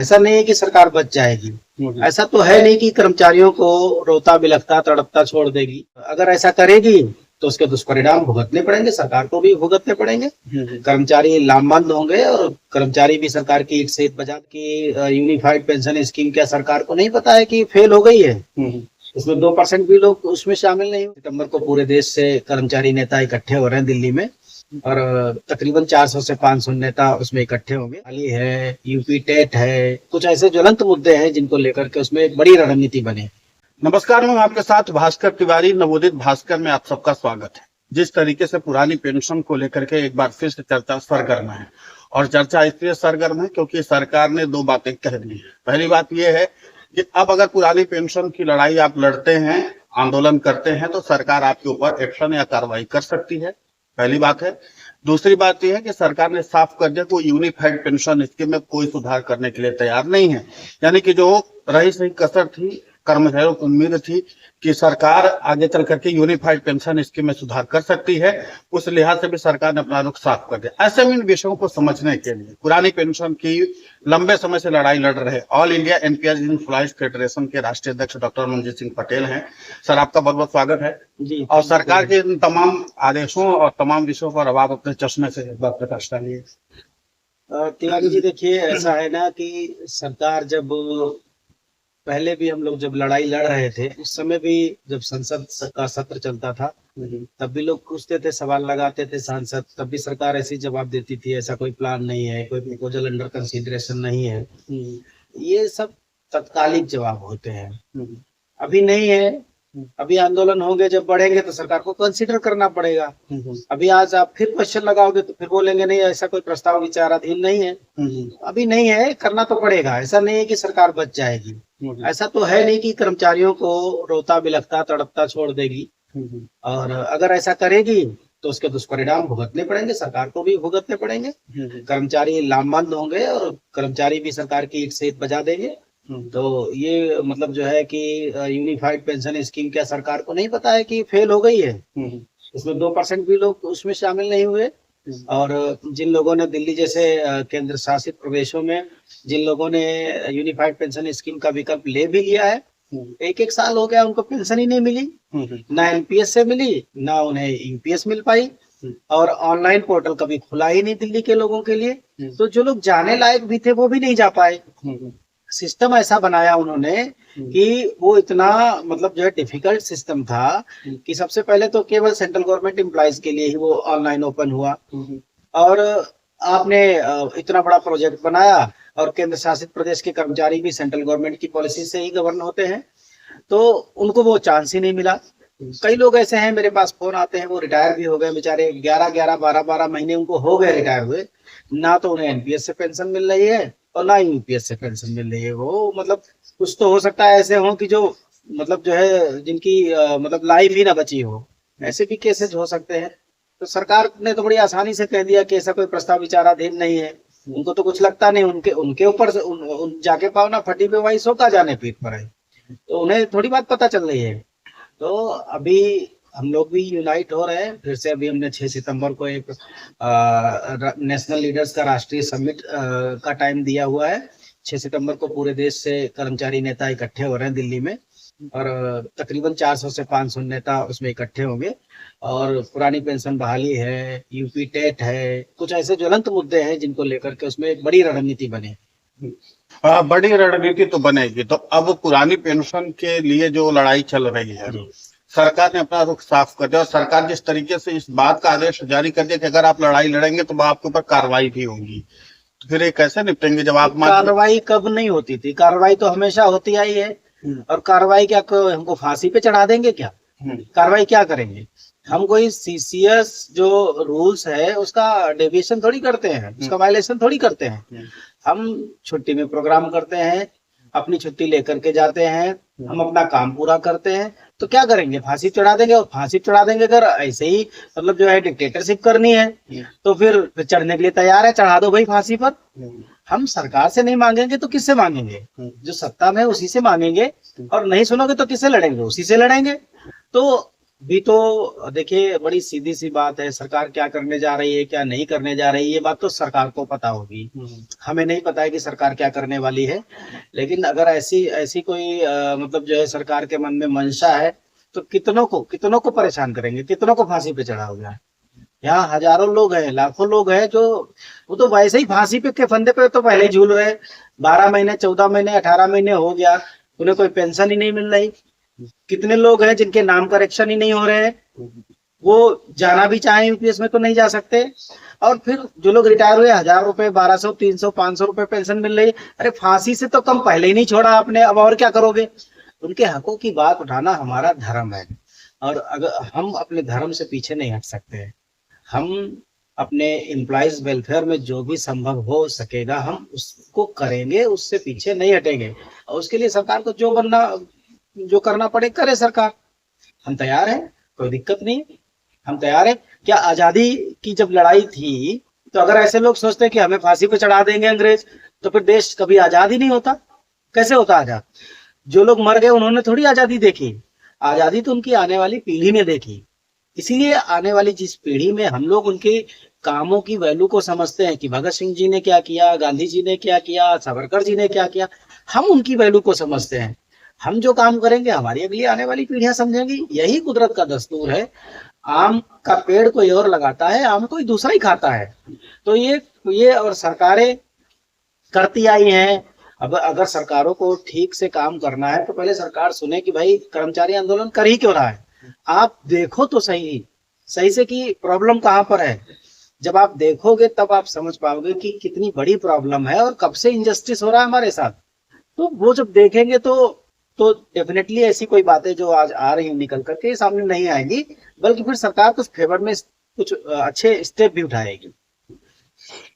ऐसा नहीं है कि सरकार बच जाएगी। ऐसा तो है नहीं कि कर्मचारियों को रोता बिलखता तड़पता छोड़ देगी। अगर ऐसा करेगी तो उसके दुष्परिणाम भुगतने पड़ेंगे, सरकार को भी भुगतने पड़ेंगे। कर्मचारी लामबंद होंगे और कर्मचारी भी सरकार की ईट से ईट बजा की यूनिफाइड पेंशन स्कीम क्या सरकार को नहीं पता है कि फेल हो गई है? उसमें 2% भी लोग उसमें शामिल नहीं हुए। सितंबर को पूरे देश से कर्मचारी नेता इकट्ठे हो रहे हैं दिल्ली में और तकरीबन 400 से 500 नेता उसमें इकट्ठे होंगे। हाली है, यूपी टेट है, कुछ ऐसे ज्वलंत मुद्दे हैं जिनको लेकर के उसमें एक बड़ी रणनीति बने। नमस्कार, मैं आपके साथ भास्कर तिवारी, नवोदित भास्कर में आप सबका स्वागत है। जिस तरीके से पुरानी पेंशन को लेकर के एक बार फिर से चर्चा सरगर्म है और चर्चा इसलिए सरगर्म है क्योंकि सरकार ने दो बातें कह दी है। पहली बात यह है कि अब अगर पुरानी पेंशन की लड़ाई आप लड़ते हैं, आंदोलन करते हैं, तो सरकार आपके ऊपर एक्शन या कार्रवाई कर सकती है। पहली बात है। दूसरी बात यह है कि सरकार ने साफ कर दिया कोई यूनिफाइड पेंशन स्कीम में कोई सुधार करने के लिए तैयार नहीं है। यानी कि जो रही सही कसर थी, कर्मचारियों को उम्मीद थी कि सरकार आगे चल करके यूनिफाइड पेंशन स्कीम में सुधार कर सकती है, उस लिहाज से भी सरकार ने अपना रुख साफ कर दिया। ऐसे में इन विषयों को समझने के लिए पुरानी पेंशन की लंबे समय से लड़ाई लड़ रहे all India NPS employees federation के राष्ट्रीय अध्यक्ष डॉक्टर मनजीत सिंह पटेल हैं। सर, आपका बहुत बहुत स्वागत है जी। और सरकार के इन तमाम आदेशों और तमाम विषयों पर अब आप अपने चश्मे से एक बार प्रकाश डालिए। तिवारी जी, देखिए, ऐसा है ना कि सरकार जब पहले भी हम लोग जब लड़ाई लड़ रहे थे उस समय भी जब संसद का सत्र चलता था तब भी लोग पूछते थे, सवाल लगाते थे सांसद, तब भी सरकार ऐसी जवाब देती थी, ऐसा कोई प्लान नहीं है, कोई प्रपोजल अंडर कंसीडरेशन नहीं है। ये सब तत्कालिक जवाब होते हैं, अभी नहीं है। अभी आंदोलन होंगे, जब बढ़ेंगे तो सरकार को कंसीडर करना पड़ेगा। अभी आज आप फिर क्वेश्चन लगाओगे तो फिर बोलेंगे नहीं, ऐसा कोई प्रस्ताव विचाराधीन नहीं है। अभी नहीं है, करना तो पड़ेगा। ऐसा नहीं है कि सरकार बच जाएगी। ऐसा तो है नहीं कि कर्मचारियों को रोता बिलखता तड़पता छोड़ देगी। और अगर ऐसा करेगी तो उसके दुष्परिणाम भुगतने पड़ेंगे, सरकार को भी भुगतने पड़ेंगे। कर्मचारी लामबंद होंगे और कर्मचारी भी सरकार की ईट से ईट बजा देंगे। तो ये मतलब जो है कि यूनिफाइड पेंशन स्कीम क्या सरकार को नहीं पता है कि फेल हो गई है? उसमें 2% भी लोग उसमें शामिल नहीं हुए। और जिन लोगों ने दिल्ली जैसे केंद्र शासित प्रदेशों में जिन लोगों ने यूनिफाइड पेंशन स्कीम का विकल्प ले भी लिया है, 1-1 साल हो गया उनको पेंशन ही नहीं मिली। ना एनपीएस से मिली, ना उन्हें यूपीएस मिल पाई। और ऑनलाइन पोर्टल कभी खुला ही नहीं दिल्ली के लोगों के लिए। तो जो लोग जाने लायक भी थे वो भी नहीं जा पाए। सिस्टम ऐसा बनाया उन्होंने कि वो इतना मतलब जो है डिफिकल्ट सिस्टम था कि सबसे पहले तो केवल सेंट्रल गवर्नमेंट एम्प्लॉइज के लिए ही वो ऑनलाइन ओपन हुआ। और आपने इतना बड़ा प्रोजेक्ट बनाया और केंद्र शासित प्रदेश के कर्मचारी भी सेंट्रल गवर्नमेंट की पॉलिसी से ही गवर्न होते हैं, तो उनको वो चांस ही नहीं मिला। कई लोग ऐसे हैं, मेरे पास फोन आते हैं, वो रिटायर भी हो गए बेचारे, 11-11 12-12 महीने उनको हो गए रिटायर हुए, ना तो उन्हें एनपीएस से पेंशन मिल रही है और ना यूपीएस से पेंशन मिल रही है। वो मतलब कुछ तो हो सकता है ऐसे हो कि जो मतलब जो है जिनकी मतलब लाइफ ही ना बची हो, ऐसे भी केसेस हो सकते हैं। तो सरकार ने तो बड़ी आसानी से कह दिया कि ऐसा कोई प्रस्ताव विचाराधीन नहीं है। उनको तो कुछ लगता नहीं, उनके ऊपर जाके पाओ ना फटी पे वही सो का जाने पीठ पर है, तो उन्हें थोड़ी बात पता चल रही है। तो अभी हम लोग भी यूनाइट हो रहे हैं फिर से। अभी हमने 6 सितंबर को एक नेशनल लीडर्स का राष्ट्रीय समिट का टाइम दिया हुआ है। 6 सितंबर को पूरे देश से कर्मचारी नेता इकट्ठे हो रहे हैं दिल्ली में और तकरीबन 400 से 500 नेता उसमें इकट्ठे होंगे। और पुरानी पेंशन बहाली है, यूपी टेट है, कुछ ऐसे ज्वलंत मुद्दे हैं जिनको लेकर के उसमें एक बड़ी रणनीति बने। बड़ी रणनीति तो बनेगी। तो अब पुरानी पेंशन के लिए जो लड़ाई चल रही है, सरकार ने अपना रुख साफ कर दिया और सरकार जिस तरीके से इस बात का आदेश जारी कर दिया कि अगर आप लड़ाई लड़ेंगे तो आपके ऊपर कार्रवाई भी होगी, तो फिर ये कैसे निपटेंगे जब आप कार्रवाई कब नहीं होती थी? कार्रवाई तो हमेशा होती आई है। और कार्रवाई क्या, हमको फांसी पे चढ़ा देंगे क्या? कार्रवाई क्या करेंगे? हम कोई सीसीएस जो रूल्स है उसका डेविएशन थोड़ी करते हैं, उसका वायलेशन थोड़ी करते हैं। हम छुट्टी में प्रोग्राम करते हैं, अपनी छुट्टी लेकर के जाते हैं, हम अपना काम पूरा करते हैं। तो क्या करेंगे? फांसी चढ़ा देंगे। और फांसी चढ़ा देंगे अगर ऐसे ही मतलब जो है डिक्टेटरशिप करनी है तो फिर चढ़ने के लिए तैयार है, चढ़ा दो भाई फांसी पर। हम सरकार से नहीं मांगेंगे तो किससे मांगेंगे? जो सत्ता में उसी से मांगेंगे। और नहीं सुनोगे तो किससे लड़ेंगे? उसी से लड़ेंगे। तो भी तो देखिए, बड़ी सीधी सी बात है, सरकार क्या करने जा रही है क्या नहीं करने जा रही है, ये बात तो सरकार को पता होगी। हमें नहीं पता है कि सरकार क्या करने वाली है। लेकिन अगर ऐसी ऐसी कोई मतलब जो है सरकार के मन में मंशा है, तो कितनों को परेशान करेंगे, कितनों को फांसी पे चढ़ाओगे। यहाँ हजारों लोग हैं, लाखों लोग हैं जो वो तो वैसे ही फांसी पे के फंदे पे तो पहले ही झूल रहे। 12 महीने, 14 महीने, 18 महीने हो गया, उन्हें कोई पेंशन ही नहीं मिल रही। कितने लोग हैं जिनके नाम करेक्शन ही नहीं हो रहे हैं, वो जाना भी चाहे यूपीएस में तो नहीं जा सकते। और फिर जो लोग रिटायर हुए, 1000 रुपए, 1200, 300, 500 रुपए पेंशन मिल रही। अरे फांसी से तो कम पहले ही नहीं छोड़ा आपने, अब और क्या करोगे। उनके हकों की बात उठाना हमारा धर्म है, और अगर हम अपने धर्म से पीछे नहीं हट सकते हैं। हम अपने एम्प्लॉइज वेलफेयर में जो भी संभव हो सकेगा हम उसको करेंगे, उससे पीछे नहीं हटेंगे। और उसके लिए सरकार को जो करना पड़े करे सरकार। हम तैयार हैं, कोई दिक्कत नहीं, हम तैयार हैं। क्या आजादी की जब लड़ाई थी, तो अगर ऐसे लोग सोचते हैं कि हमें फांसी पे चढ़ा देंगे अंग्रेज, तो फिर देश कभी आजाद ही नहीं होता। कैसे होता आजाद? जो लोग मर गए उन्होंने थोड़ी आजादी देखी, आजादी तो उनकी आने वाली पीढ़ी ने देखी। इसीलिए आने वाली जिस पीढ़ी में हम लोग उनके कामों की वैल्यू को समझते हैं कि भगत सिंह जी ने क्या किया, गांधी जी ने क्या किया, सावरकर जी ने क्या किया, हम उनकी वैल्यू को समझते हैं। हम जो काम करेंगे हमारी अगली आने वाली पीढ़ियां समझेंगी। यही कुदरत का दस्तूर है। आम का पेड़ कोई और लगाता है, आम कोई दूसरा ही खाता है। तो ये और सरकारें करती आई हैं। अब अगर सरकारों को ठीक से काम करना है तो पहले सरकार सुने कि भाई कर्मचारी आंदोलन कर ही क्यों रहा है। आप देखो तो सही सही से कि प्रॉब्लम कहाँ पर है। जब आप देखोगे तब आप समझ पाओगे कि कितनी बड़ी प्रॉब्लम है और कब से इनजस्टिस हो रहा है हमारे साथ। तो वो जब देखेंगे तो डेफिनेटली ऐसी कोई बातें जो आज आ रही निकल करके सामने नहीं आएंगी, बल्कि फिर सरकार कुछ फेवर में कुछ अच्छे स्टेप भी उठाएगी।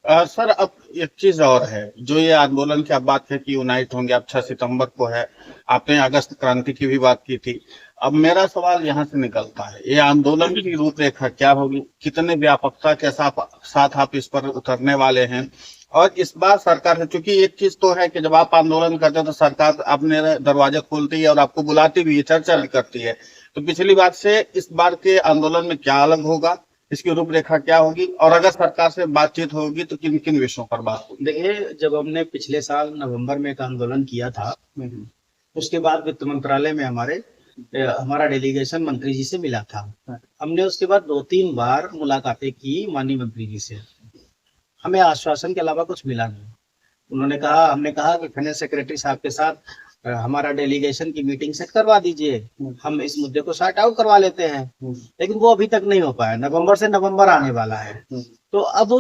सर, अब एक चीज और है, जो ये आंदोलन की आप बात है कि यूनाइट होंगे, अब 6 सितंबर को है, आपने अगस्त क्रांति की भी बात की थी। अब मेरा सवाल यहाँ से निकलता है, ये आंदोलन की रूपरेखा क्या होगी, कितने व्यापकता के साथ आप इस पर उतरने वाले हैं। और इस बार सरकार है, क्योंकि एक चीज तो है कि जब आप आंदोलन करते हैं तो सरकार अपने दरवाजे खोलती है और आपको बुलाती भी है, चर्चा भी करती है। तो पिछली बार से इस बार के आंदोलन में क्या अलग होगा, इसकी रूपरेखा क्या होगी, और अगर सरकार से बातचीत होगी तो किन किन विषयों पर बात होगी? देखिए, जब हमने पिछले साल नवंबर में एक आंदोलन किया था, उसके बाद वित्त मंत्रालय में हमारा डेलीगेशन मंत्री जी से मिला था। हमने उसके बाद 2-3 बार मुलाकातें की माननीय मंत्री जी से। हमें आश्वासन के अलावा कुछ मिला नहीं। हमने कहा कि फाइनेंस सेक्रेटरी साहब के साथ हमारा डेलीगेशन की मीटिंग सेट करवा दीजिए, हम इस मुद्दे को सॉर्ट आउट करवा लेते हैं। लेकिन वो अभी तक नहीं हो पाया। नवंबर से नवंबर आने वाला है, तो अब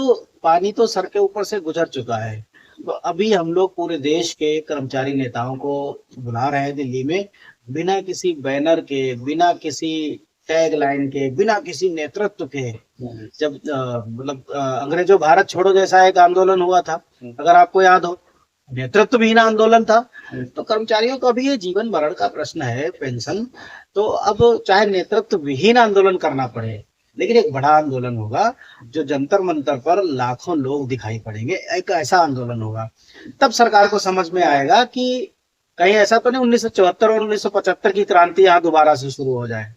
पानी तो सर के ऊपर से गुजर चुका है। तो अभी हम लोग पूरे देश के कर्मचारी नेताओं को बुला रहे हैं दिल्ली में, बिना किसी बैनर के, बिना किसी टैग लाइन के, बिना किसी नेतृत्व के। जब अंग्रेजों भारत छोड़ो जैसा एक आंदोलन हुआ था, अगर आपको याद हो, नेतृत्व विहीन आंदोलन था। तो कर्मचारियों का भी ये जीवन मरण का प्रश्न है, पेंशन। तो अब चाहे नेतृत्व विहीन आंदोलन करना पड़े, लेकिन एक बड़ा आंदोलन होगा जो जंतर मंतर पर लाखों लोग दिखाई पड़ेंगे। एक ऐसा आंदोलन होगा, तब सरकार को समझ में आएगा कि कहीं ऐसा तो नहीं 1974 और 1975 की क्रांति यहाँ दोबारा से शुरू हो जाए।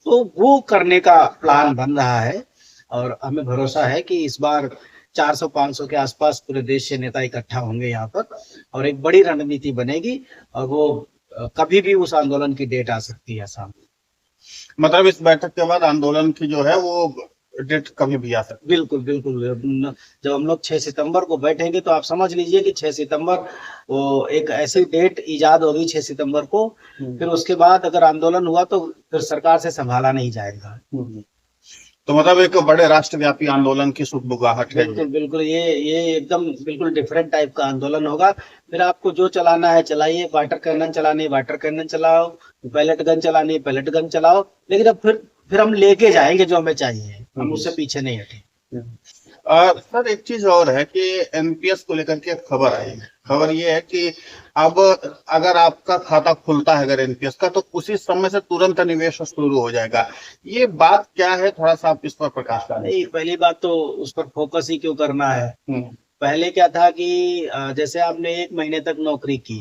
तो वो करने का प्लान बन रहा है, और हमें भरोसा है कि इस बार 400-500 के आसपास पूरे देश से नेता इकट्ठा होंगे यहाँ पर, और एक बड़ी रणनीति बनेगी। और वो कभी भी उस आंदोलन की डेट आ सकती है सामने। मतलब इस बैठक के बाद आंदोलन की जो है वो डेट कभी भी आ सकती है? बिल्कुल बिल्कुल। जब हम लोग 6 सितंबर को बैठेंगे तो आप समझ लीजिए कि 6 सितंबर वो एक ऐसी डेट इजाद होगी 6 सितंबर को। फिर उसके बाद अगर आंदोलन हुआ तो फिर सरकार से संभाला नहीं जाएगा। तो मतलब एक बड़े राष्ट्रव्यापी आंदोलन की सुगबुगाहट है। बिल्कुल बिल्कुल, ये एकदम बिल्कुल डिफरेंट टाइप का आंदोलन होगा। फिर आपको जो चलाना है चलाइए, वाटर कैनन चलानी है वाटर कैनन चलाओ, पैलेट गन चलानी है पैलेट गन चलाओ, लेकिन अब फिर हम लेके जाएंगे जो हमें चाहिए, हम उससे पीछे नहीं हटे। सर, एक चीज और है कि एनपीएस को लेकर के खबर आई है। खबर ये है कि अब अगर आपका खाता खुलता है अगर एनपीएस का, तो उसी समय से तुरंत निवेश शुरू हो जाएगा। ये बात क्या है, थोड़ा सा आप इस पर प्रकाश डालें। नहीं, पहली बात तो उस पर फोकस ही क्यों करना है। पहले क्या था कि जैसे आपने 1 महीने तक नौकरी की,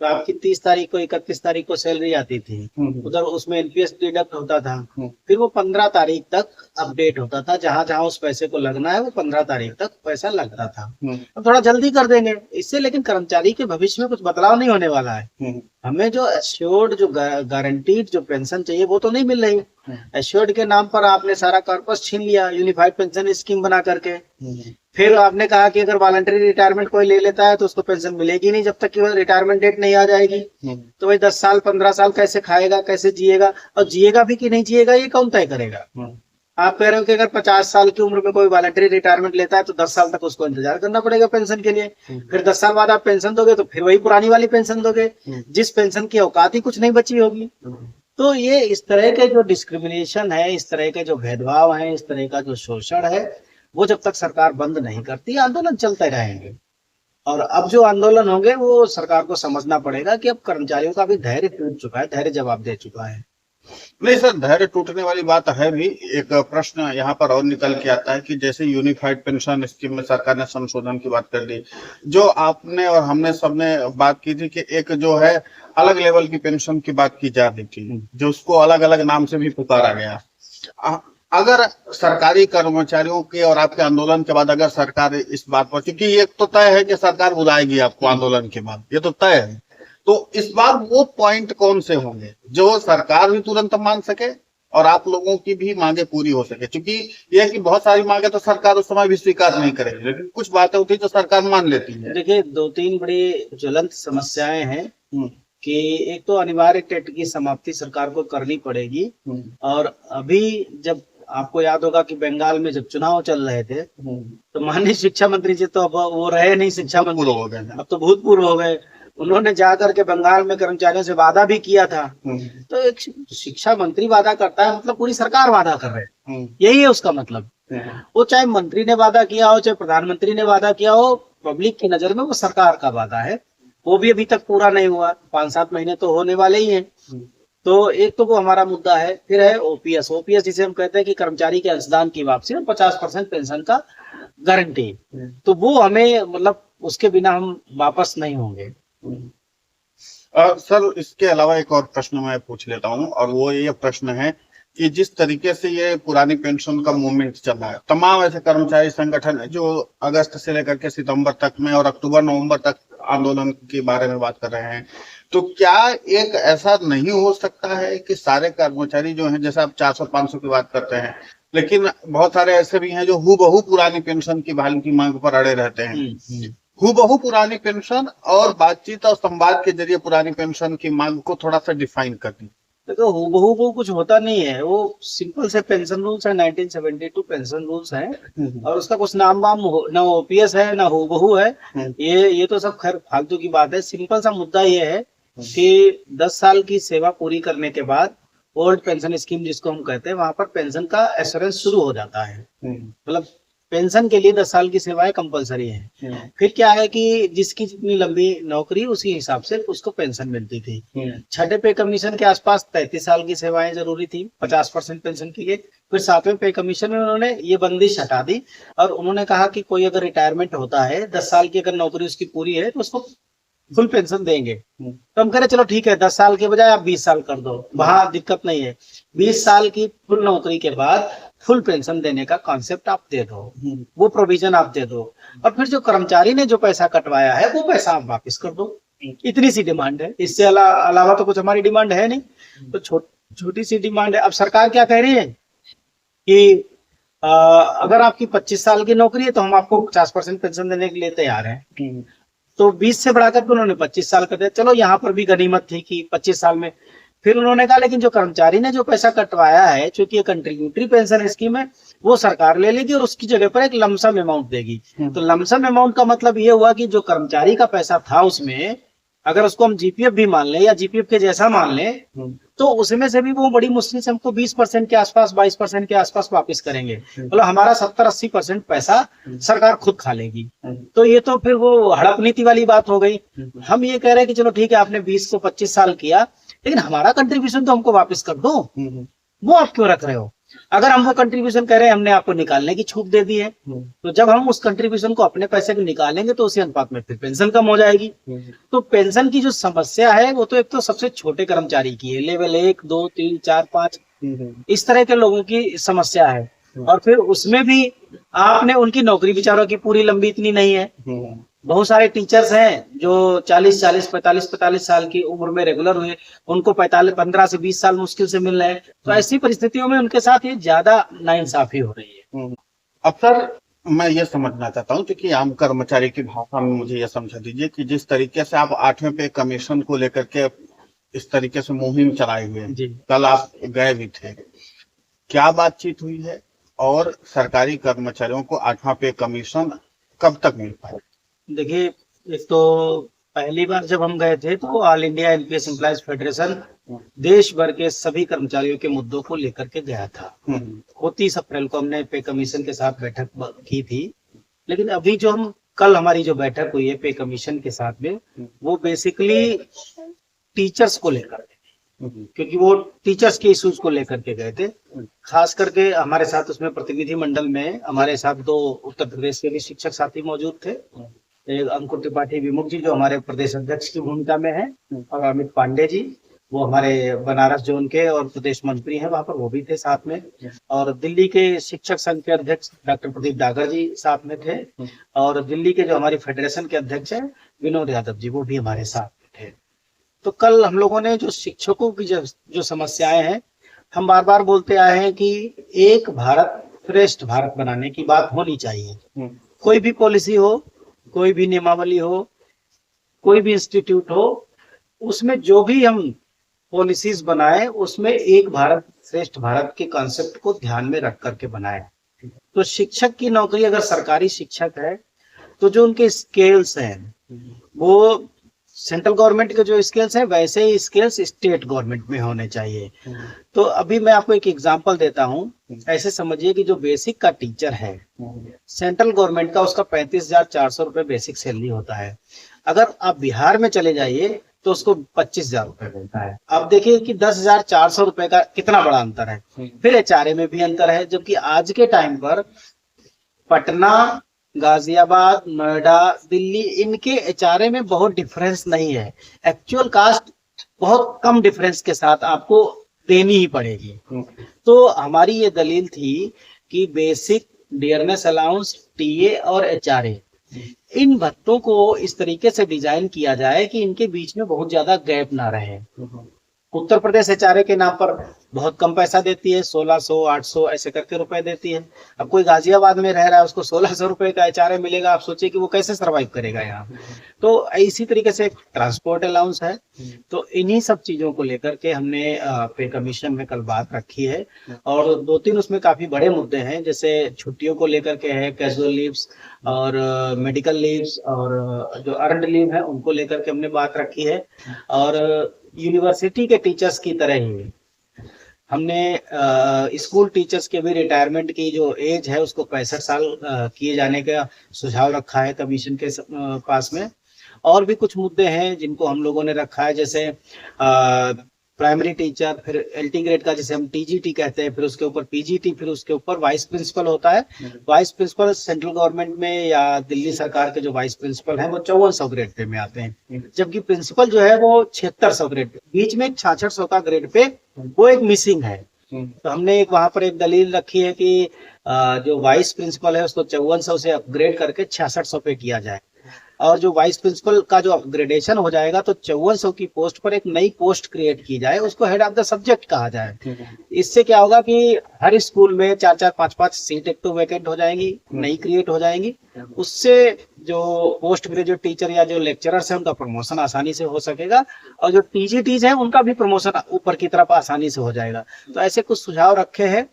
तो आपकी 30 तारीख को 31 तारीख को सैलरी आती थी, उधर उसमें एनपीएस डिडक्ट होता था, फिर वो 15 तारीख तक अपडेट होता था, जहां जहां उस पैसे को लगना है वो 15 तारीख तक पैसा लगता था। अब थोड़ा जल्दी कर देंगे इससे, लेकिन कर्मचारी के भविष्य में कुछ बदलाव नहीं होने वाला है। हमें जो एश्योर्ड, जो गारंटीड जो पेंशन चाहिए वो तो नहीं मिल रही। एश्योर्ड के नाम पर आपने सारा कॉर्पस छीन लिया, यूनिफाइड पेंशन स्कीम बना करके। फिर आपने कहा कि अगर वॉलंटरी रिटायरमेंट कोई ले लेता है तो उसको पेंशन मिलेगी नहीं जब तक कि रिटायरमेंट डेट नहीं आ जाएगी। तो भाई 10 साल 15 साल कैसे खाएगा, कैसे जिएगा, और जिएगा भी कि नहीं जिएगा ये कौन तय करेगा। आप कह रहे हो कि अगर 50 साल की उम्र में कोई वॉलंटरी रिटायरमेंट लेता है तो 10 साल तक उसको इंतजार करना पड़ेगा पेंशन के लिए। फिर 10 साल बाद आप पेंशन दोगे तो फिर वही पुरानी वाली पेंशन दोगे, जिस पेंशन की औकात ही कुछ नहीं बची होगी। तो ये इस तरह के जो डिस्क्रिमिनेशन है, इस तरह के जो भेदभाव है, इस तरह का जो शोषण है, वो जब तक सरकार बंद नहीं करती आंदोलन चलते रहेंगे। और अब जो आंदोलन होंगे वो सरकार को समझना पड़ेगा कि अब कर्मचारियों का भी धैर्य टूट चुका है, धैर्य जवाब दे चुका है। नहीं सर, धैर्य टूटने वाली बात है भी। एक प्रश्न यहाँ पर और निकल के आता है कि जैसे यूनिफाइड पेंशन स्कीम में सरकार ने संशोधन की बात कर दी, जो आपने और हमने सबने बात की थी कि एक जो है अलग लेवल की पेंशन की बात की जा रही थी, जो उसको अलग अलग नाम से भी पुकारा गया। अगर सरकारी कर्मचारियों के और आपके आंदोलन के बाद अगर सरकार इस बात पर, क्योंकि ये तो तय है कि सरकार बुलाएगी आपको आंदोलन के बाद, ये तो तय है, तो इस बार वो पॉइंट कौन से होंगे जो सरकार भी तुरंत मान सके और आप लोगों की भी मांगे पूरी हो सके? क्योंकि यह कि बहुत सारी मांगे तो सरकार उस समय भी स्वीकार नहीं करेगी, लेकिन कुछ बातें होती है जो सरकार मान लेती है। देखिए 2-3 बड़ी ज्वलंत समस्याएं हैं कि एक तो अनिवार्य टेट की समाप्ति सरकार को करनी पड़ेगी। और अभी जब आपको याद होगा कि बंगाल में जब चुनाव चल रहे थे तो माननीय शिक्षा मंत्री जी तो अब वो रहे नहीं शिक्षा मंत्री, हो गए, अब तो भूतपूर्व हो गए। उन्होंने जाकर के बंगाल में कर्मचारियों से वादा भी किया था। तो एक शिक्षा मंत्री वादा करता है मतलब पूरी सरकार वादा कर रहे है, यही है उसका मतलब। वो चाहे मंत्री ने वादा किया हो, चाहे प्रधानमंत्री ने वादा किया हो, पब्लिक की नजर में वो सरकार का वादा है, वो भी अभी तक पूरा नहीं हुआ। 5-7 महीने तो होने वाले ही हैं। तो एक तो वो हमारा मुद्दा है। फिर है ओपीएस, जिसे हम कहते हैं कि कर्मचारी के अंशदान की वापसी और 50% पेंशन का गारंटी। तो वो हमें मतलब उसके बिना हम वापस नहीं होंगे। सर इसके अलावा एक और प्रश्न मैं पूछ लेता हूं, और वो ये प्रश्न है कि जिस तरीके से ये पुरानी पेंशन का मूवमेंट चल रहा है, तमाम ऐसे कर्मचारी संगठन है जो अगस्त से लेकर के सितंबर तक में और अक्टूबर नवंबर तक आंदोलन के बारे में बात कर रहे हैं, तो क्या एक ऐसा नहीं हो सकता है कि सारे कर्मचारी जो हैं, जैसे आप 400-500 की बात करते हैं, लेकिन बहुत सारे ऐसे भी हैं जो हूबहू पुरानी पेंशन की बहाली की मांग पर अड़े रहते हैं। हूबहू पुरानी पेंशन और बातचीत और संवाद के जरिए पुरानी पेंशन की मांग को थोड़ा सा डिफाइन कर दी। देखो हूबहू वो कुछ होता नहीं है, वो सिंपल से पेंशन रूल्स है, 1972 पेंशन रूल्स है, और उसका कुछ नाम वाम ना ओपीएस है ना हूबहू है। ये तो सब खैर फालतू की बात है। सिंपल सा मुद्दा ये है कि 10 साल की सेवा पूरी करने के बाद ओल्ड पेंशन स्कीम जिसको हम कहते हैं, वहां पर पेंशन का एश्योरेंस शुरू हो जाता है। मतलब पेंशन के लिए 10 साल की सेवाएं कंपलसरी है। फिर क्या है कि जिसकी जितनी लंबी नौकरी उसी हिसाब से उसको पेंशन मिलती थी। छठे पे कमीशन के आसपास 33 साल की सेवाएं जरूरी थी 50% पेंशन के लिए। फिर 7वें पे कमीशन में उन्होंने ये बंदिश हटा दी और उन्होंने कहा कि कोई अगर रिटायरमेंट होता है, 10 साल की अगर नौकरी उसकी पूरी है तो उसको फुल पेंशन देंगे। तो हम कह रहे चलो ठीक है, 10 साल के बजाय आप 20 साल कर दो, वहां दिक्कत नहीं है। 20 साल की फुल नौकरी के बाद फुल पेंशन देने का कॉन्सेप्ट आप दे दो, वो प्रोविजन आप दे दो, और फिर जो कर्मचारी ने जो पैसा कटवाया है वो पैसा आप वापस कर दो। इतनी सी डिमांड है, इससे अलावा तो कुछ हमारी डिमांड है नहीं। तो छोटी सी डिमांड है। अब सरकार क्या कह रही है कि अगर आपकी 25 साल की नौकरी है तो हम आपको 50% पेंशन देने के लिए तैयार हैं। तो 20 से बढ़ाकर उन्होंने 25 साल कर दिया। चलो यहाँ पर भी गनीमत थी कि 25 साल में। फिर उन्होंने कहा लेकिन जो कर्मचारी ने जो पैसा कटवाया है, चूंकि ये कंट्रीब्यूटरी पेंशन स्कीम है, वो सरकार ले लेगी और उसकी जगह पर एक लमसम अमाउंट देगी। तो लमसम अमाउंट का मतलब ये हुआ कि जो कर्मचारी का पैसा था उसमें अगर उसको हम जीपीएफ भी मान लें या जीपीएफ के जैसा मान लें, तो उसमें से भी वो बड़ी मुश्किल से हमको 20% के आसपास 22% के आसपास वापस करेंगे। मतलब हमारा 70-80% पैसा सरकार खुद खा लेगी। तो ये तो फिर वो हड़प नीति वाली बात हो गई। हम ये कह रहे हैं कि चलो ठीक है, आपने 20 को 25 साल किया, लेकिन हमारा कंट्रीब्यूशन तो हमको वापस कर दो। वो आप क्यों रख रहे हो? अगर हम वो कंट्रीब्यूशन कह रहे हैं, हमने आपको निकालने की छूट दे दी है, तो जब हम उस कंट्रीब्यूशन को अपने पैसे में निकालेंगे तो उसी अनुपात में फिर पेंशन कम हो जाएगी। तो पेंशन की जो समस्या है वो तो एक तो सबसे छोटे कर्मचारी की है, लेवल 1, 2, 3, 4, 5 इस तरह के लोगों की समस्या है। और फिर उसमें भी आपने उनकी नौकरी बेचारों की पूरी लंबी इतनी नहीं है। बहुत सारे टीचर्स हैं जो 40 45 साल की उम्र में रेगुलर हुए, उनको 15 से 20 साल मुश्किल से मिल रहे हैं। तो ऐसी परिस्थितियों में उनके साथ ये ज्यादा नाइंसाफी हो रही है। अब सर मैं ये समझना चाहता हूँ कि आम कर्मचारी की भाषा में मुझे ये समझा दीजिए कि जिस तरीके से आप 8वें पे कमीशन को लेकर के इस तरीके से मुहिम चलाए हुए हैं, कल आप गए भी थे, क्या बातचीत हुई है और सरकारी कर्मचारियों को 8वां पे कमीशन कब तक मिल पाए? देखिए, एक तो पहली बार जब हम गए थे तो all India NPS employees federation देश भर के सभी कर्मचारियों के मुद्दों को लेकर के गया था। 29 अप्रैल को हमने पे कमीशन के साथ बैठक की थी। लेकिन अभी जो हम कल हमारी जो बैठक हुई है पे कमीशन के साथ में, वो बेसिकली टीचर्स को लेकर क्योंकि वो टीचर्स के इश्यूज को लेकर के गए थे। खास करके हमारे साथ उसमें प्रतिनिधि मंडल में हमारे साथ 2 उत्तर प्रदेश के भी शिक्षक साथी मौजूद थे, एक अंकुर त्रिपाठी विमुख जी जो हमारे प्रदेश अध्यक्ष की भूमिका में है, और अमित पांडे जी वो हमारे बनारस जोन के और प्रदेश मंत्री हैं वहां पर, वो भी थे साथ में। और दिल्ली के शिक्षक संघ के अध्यक्ष डॉक्टर प्रदीप डागर जी साथ में थे, और दिल्ली के जो हमारी फेडरेशन के अध्यक्ष हैं विनोद यादव जी, वो भी हमारे साथ में थे। तो कल हम लोगों ने जो शिक्षकों की जो समस्याएं हैं, हम बार बार बोलते आए हैं कि एक भारत श्रेष्ठ भारत बनाने की बात होनी चाहिए। कोई भी पॉलिसी हो, कोई भी नियमावली हो, कोई भी इंस्टीट्यूट हो, उसमें जो भी हम पॉलिसीज बनाए उसमें एक भारत श्रेष्ठ भारत के कॉन्सेप्ट को ध्यान में रख करके बनाए। तो शिक्षक की नौकरी अगर सरकारी शिक्षक है तो जो उनके स्केल्स हैं वो सेंट्रल गवर्नमेंट के जो स्केल्स हैं वैसे ही स्केल्स स्टेट गवर्नमेंट में होने चाहिए। तो अभी मैं आपको एक एग्जांपल देता हूं। ऐसे समझिए कि जो बेसिक का टीचर है सेंट्रल गवर्नमेंट का, उसका 35,400 रुपए बेसिक सैलरी होता है। अगर आप बिहार में चले जाइए तो उसको 25,000 रुपए मिलता है। अब देखिए कि 10,400 रुपए का कितना बड़ा अंतर है। फिर एचआरए में भी अंतर है, जबकि आज के टाइम पर पटना, गाजियाबाद, नोएडा, दिल्ली, इनके एचआरए में बहुत डिफरेंस नहीं है। एक्चुअल कास्ट बहुत कम डिफरेंस के साथ आपको देनी ही पड़ेगी। तो हमारी ये दलील थी कि बेसिक, डियरनेस अलाउंस, टीए और एचआरए, इन भत्तों को इस तरीके से डिजाइन किया जाए कि इनके बीच में बहुत ज्यादा गैप ना रहे। उत्तर प्रदेश एचआरए के नाम पर बहुत कम पैसा देती है, 1600, 800 ऐसे करके रुपए देती है। अब कोई गाजियाबाद में रह रहा है, उसको 1600 रुपए का एचआरए मिलेगा, आप सोचिए कि वो कैसे सरवाइव करेगा यहाँ। तो इसी तरीके से ट्रांसपोर्ट अलाउंस है। तो इन्हीं सब चीजों को लेकर के हमने पे कमीशन में कल बात रखी है, और 2-3 उसमें काफी बड़े मुद्दे हैं, जैसे छुट्टियों को लेकर के है, कैजुअल लीव्स और मेडिकल लीव्स और जो अर्नड लीव है उनको लेकर के हमने बात रखी है। और यूनिवर्सिटी के टीचर्स की तरह ही हमने स्कूल टीचर्स के भी रिटायरमेंट की जो एज है उसको 65 साल किए जाने का सुझाव रखा है कमीशन के पास में। और भी कुछ मुद्दे हैं जिनको हम लोगों ने रखा है, जैसे प्राइमरी टीचर, फिर एलटी ग्रेड का जिसे हम टीजीटी कहते हैं, फिर उसके ऊपर पीजीटी, फिर उसके ऊपर वाइस प्रिंसिपल होता है। वाइस प्रिंसिपल सेंट्रल गवर्नमेंट में या दिल्ली सरकार के जो वाइस प्रिंसिपल हैं वो 5400 ग्रेड पे में आते हैं, जबकि प्रिंसिपल जो है वो 7600 ग्रेड पे, बीच में 6600 का ग्रेड पे वो एक मिसिंग है। तो हमने एक वहां पर एक दलील रखी है कि जो वाइस प्रिंसिपल है उसको 5400 से अपग्रेड करके 6600 पे किया जाए, और जो वाइस प्रिंसिपल का जो अपग्रेडेशन हो जाएगा तो 5400 की पोस्ट पर एक नई पोस्ट क्रिएट की जाए, उसको हेड ऑफ द सब्जेक्ट कहा जाए। इससे क्या होगा कि हर स्कूल में 4-4, 5-5 सीट एक तो वैकेंट हो जाएंगी, नई क्रिएट हो जाएंगी। उससे जो पोस्ट ग्रेजुएट टीचर या जो लेक्चरर्स हैं उनका प्रमोशन आसानी से हो सकेगा, और जो टीजीटीज हैं उनका भी प्रमोशन ऊपर की तरफ आसानी से हो जाएगा। तो ऐसे कुछ सुझाव रखे हैं।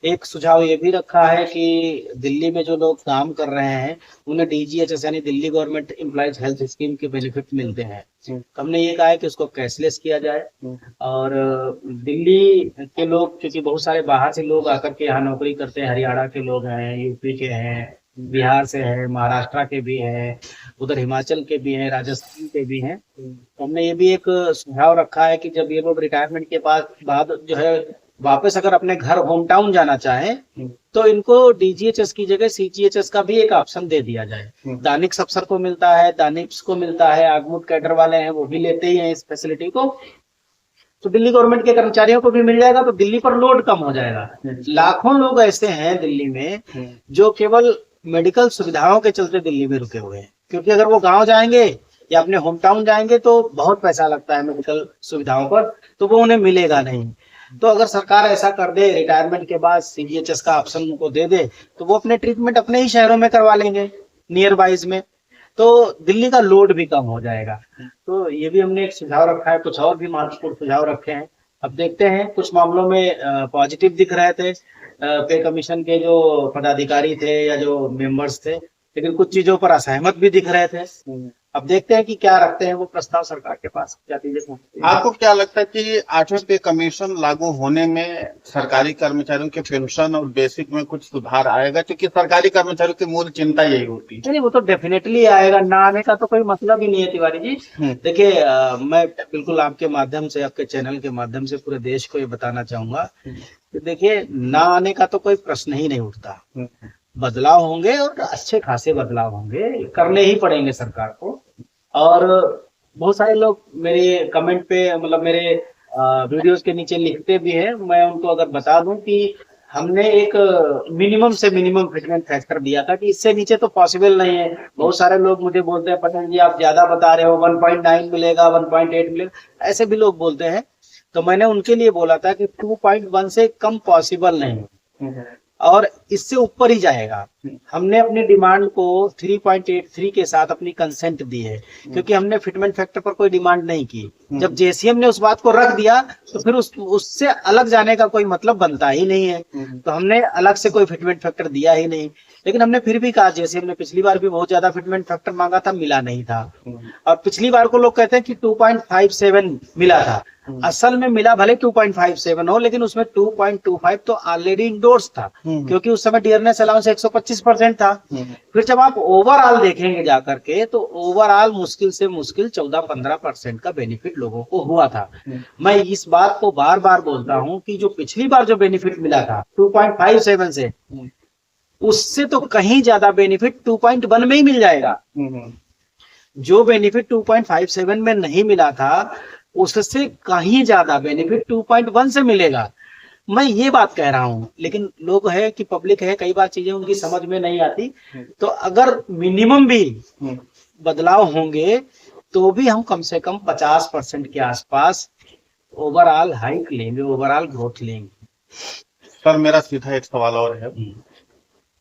एक सुझाव ये भी रखा है कि दिल्ली में जो लोग काम कर रहे हैं उन्हें डीजीएचएस यानी Delhi government employees health scheme के बेनिफिट मिलते हैं। हमने ये कहा है कि उसको कैशलेस किया जाए, और दिल्ली के लोग, क्योंकि बहुत सारे बाहर से लोग आकर के यहाँ नौकरी करते हैं, हरियाणा के लोग हैं, यूपी के हैं, बिहार से है, महाराष्ट्र के भी हैं, उधर हिमाचल के भी हैं, राजस्थान के भी हैं। हमने ये भी एक सुझाव रखा है कि जब ये लोग रिटायरमेंट के बाद जो है वापस अगर अपने घर होम टाउन जाना चाहे तो इनको डीजीएचएस की जगह सीजीएचएस का भी एक ऑप्शन दे दिया जाए। दानिश अफसर को मिलता है, दानिश को मिलता है, आगमुट कैडर वाले हैं वो भी लेते ही हैं इस फैसिलिटी को, तो दिल्ली गवर्नमेंट के कर्मचारियों को भी मिल जाएगा, तो दिल्ली पर लोड कम हो जाएगा। लाखों लोग ऐसे हैं दिल्ली में जो केवल मेडिकल सुविधाओं के चलते दिल्ली में रुके हुए हैं, क्योंकि अगर वो गांव जाएंगे या अपने होम टाउन जाएंगे तो बहुत पैसा लगता है मेडिकल सुविधाओं पर, तो वो उन्हें मिलेगा नहीं। तो अगर सरकार ऐसा कर दे, रिटायरमेंट के बाद सीजीएचएस का ऑप्शन उनको दे दे, तो वो अपने ट्रीटमेंट अपने ही शहरों में करवा लेंगे नियर बाइज में, तो दिल्ली का लोड भी कम हो जाएगा। तो ये भी हमने एक सुझाव रखा है, कुछ और भी महत्वपूर्ण सुझाव रखे हैं। अब देखते हैं, कुछ मामलों में पॉजिटिव दिख रहे थे पे कमीशन के जो पदाधिकारी थे या जो मेंबर्स थे, लेकिन कुछ चीजों पर असहमत भी दिख रहे थे। अब देखते हैं कि क्या रखते हैं वो प्रस्ताव सरकार के पास, क्या चीजें पहुंचती हैं। आपको क्या लगता है कि 8वें पे कमीशन लागू होने में सरकारी कर्मचारियों के पेंशन और बेसिक में कुछ सुधार आएगा? क्योंकि सरकारी कर्मचारियों की मूल चिंता यही होती है। नहीं, वो तो डेफिनेटली आएगा, ना आने का तो कोई मतलब ही नहीं है तिवारी जी। देखिए, मैं बिल्कुल आपके माध्यम से, आपके चैनल के माध्यम से पूरे देश को ये बताना चाहूंगा कि देखिए, ना आने का तो कोई प्रश्न ही नहीं उठता। बदलाव होंगे और अच्छे खासे बदलाव होंगे, करने ही पड़ेंगे सरकार को। और बहुत सारे लोग मेरे कमेंट पे, मतलब मेरे वीडियोस के नीचे लिखते भी हैं, मैं उनको अगर बता दूं कि हमने एक मिनिमम से मिनिमम फिटमेंट फैक्टर दिया था कि इससे नीचे तो पॉसिबल नहीं है। बहुत सारे लोग मुझे बोलते हैं, पटेल जी आप ज्यादा बता रहे हो, 1.9 मिलेगा, 1.8 मिलेगा, ऐसे भी लोग बोलते हैं। तो मैंने उनके लिए बोला था कि 2.1 से कम पॉसिबल नहीं है और इससे ऊपर ही जाएगा। हमने अपनी डिमांड को 3.83 के साथ अपनी कंसेंट दी है, क्योंकि हमने फिटमेंट फैक्टर पर कोई डिमांड नहीं की। जब जेसीएम ने उस बात को रख दिया तो फिर उससे अलग जाने का कोई मतलब बनता ही नहीं है, तो हमने अलग से कोई फिटमेंट फैक्टर दिया ही नहीं। लेकिन हमने फिर भी कहा, जेसीएम ने पिछली बार भी बहुत ज्यादा फिटमेंट फैक्टर मांगा था, मिला नहीं था। और पिछली बार को लोग कहते हैं कि 2.57 मिला था, असल में मिला भले 2.57 हो, लेकिन उसमें 2.25 तो ऑलरेडी इंडोर्स था, क्योंकि उस समय डियरनेस अलाउंस 125% था। फिर जब आप ओवरऑल देखेंगे जाकर के, तो ओवरऑल मुश्किल से मुश्किल 14-15% का बेनिफिट लोगों को हुआ था। मैं इस बात को बार बार बोलता हूं कि जो पिछली बार जो बेनिफिट मिला था 2.57 से, उससे तो कहीं ज्यादा बेनिफिट 2.1 में ही मिल जाएगा। जो बेनिफिट 2.57 में नहीं मिला था, उससे कहीं ज्यादा बेनिफिट 2.1 से मिलेगा। मैं ये बात कह रहा हूं, लेकिन लोग है कि पब्लिक है, कई बार चीजें उनकी समझ में नहीं आती। तो अगर मिनिमम भी बदलाव होंगे तो भी हम कम से कम 50% के आसपास ओवरऑल हाइक लेंगे, ओवरऑल ग्रोथ लेंगे। सर, मेरा सीधा एक सवाल और है,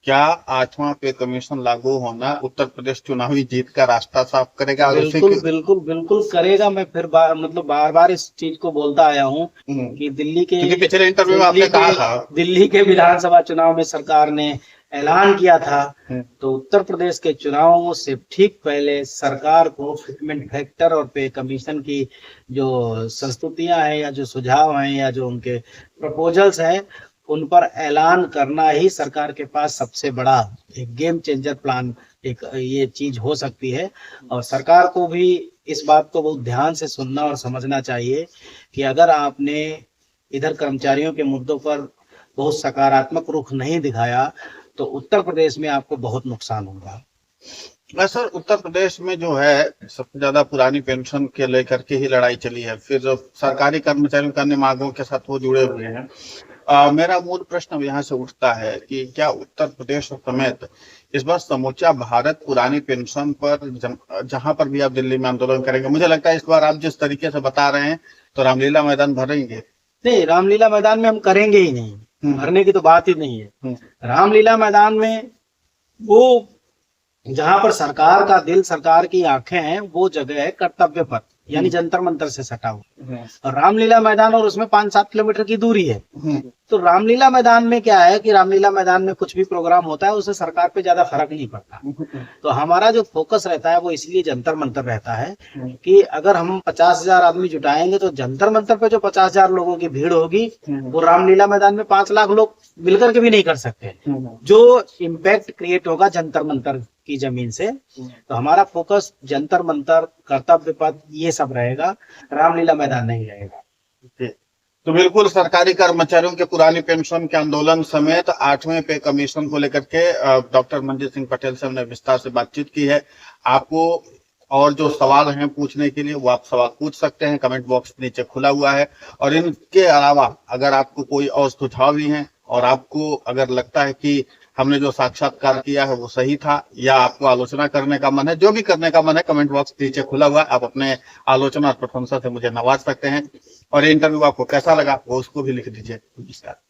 क्या 8वां पे कमीशन लागू होना उत्तर प्रदेश चुनावी जीत का रास्ता साफ करेगा? बिल्कुल बिल्कुल बिल्कुल करेगा। मैं फिर मतलब बार बार इस चीज को बोलता आया हूँ कि दिल्ली के, पिछले इंटरव्यू में आपने कहा था, दिल्ली के विधानसभा चुनाव में सरकार ने ऐलान किया था, तो उत्तर प्रदेश के चुनावों से ठीक पहले सरकार को फिटमेंट फैक्टर और पे कमीशन की जो संस्तुतियां हैं या जो सुझाव हैं या जो उनके प्रपोजल्स हैं, उन पर ऐलान करना ही सरकार के पास सबसे बड़ा एक गेम चेंजर प्लान, एक ये चीज हो सकती है। और सरकार को भी इस बात को बहुत ध्यान से सुनना और समझना चाहिए कि अगर आपने इधर कर्मचारियों के मुद्दों पर बहुत सकारात्मक रुख नहीं दिखाया तो उत्तर प्रदेश में आपको बहुत नुकसान होगा। सर, उत्तर प्रदेश में जो है सबसे ज्यादा पुरानी पेंशन के लेकर के ही लड़ाई चली है, फिर जो सरकारी कर्मचारियों के अन्य मांगों के साथ वो जुड़े हुए हैं। मेरा मूल प्रश्न यहाँ से उठता है कि क्या उत्तर प्रदेश समेत इस बार समूचा भारत पुरानी पेंशन पर, जहां पर भी आप दिल्ली में आंदोलन करेंगे, मुझे लगता है इस बार आप जिस तरीके से बता रहे हैं तो रामलीला मैदान भरेंगे? नहीं, रामलीला मैदान में हम करेंगे ही नहीं, भरने की तो बात ही नहीं है। रामलीला मैदान में वो जहां पर सरकार का दिल, सरकार की आंखें हैं, वो जगह है कर्तव्य पथ, यानी जंतर मंतर से सटा हुआ। और रामलीला मैदान और उसमें 5-7 किलोमीटर की दूरी है। तो रामलीला मैदान में क्या है कि रामलीला मैदान में कुछ भी प्रोग्राम होता है उससे सरकार पे ज्यादा फर्क नहीं पड़ता। तो हमारा जो फोकस रहता है वो इसलिए जंतर मंतर रहता है कि अगर हम 50,000 आदमी जुटाएंगे तो जंतर मंतर पे जो 50,000 लोगों की भीड़ होगी वो रामलीला मैदान में 5 लाख लोग मिलकर के भी नहीं कर सकते। जो इम्पैक्ट क्रिएट होगा जंतर मंतर की जमीन से, तो हमारा फोकस जंतर मंतर, कर्तव्य पथ, ये सब रहेगा, रामलीला मैदान नहीं रहेगा। तो बिल्कुल सरकारी कर्मचारियों के पुरानी पेंशन के आंदोलन समेत 8वें पे कमीशन को लेकर के डॉक्टर मंजीत सिंह पटेल से हमने विस्तार से बातचीत की है। आपको और जो सवाल हैं पूछने के लिए वो आप सवाल पूछ सकते हैं, कमेंट बॉक्स नीचे खुला हुआ है। और इनके अलावा अगर आपको कोई और सुझाव भी हैं और आपको अगर लगता है कि हमने जो साक्षात्कार किया है वो सही था या आपको आलोचना करने का मन है, जो भी करने का मन है, कमेंट बॉक्स नीचे खुला हुआ है। आप अपने आलोचना और प्रशंसा से मुझे नवाज सकते हैं। और ये इंटरव्यू आपको कैसा लगा वो उसको भी लिख दीजिए। नमस्कार।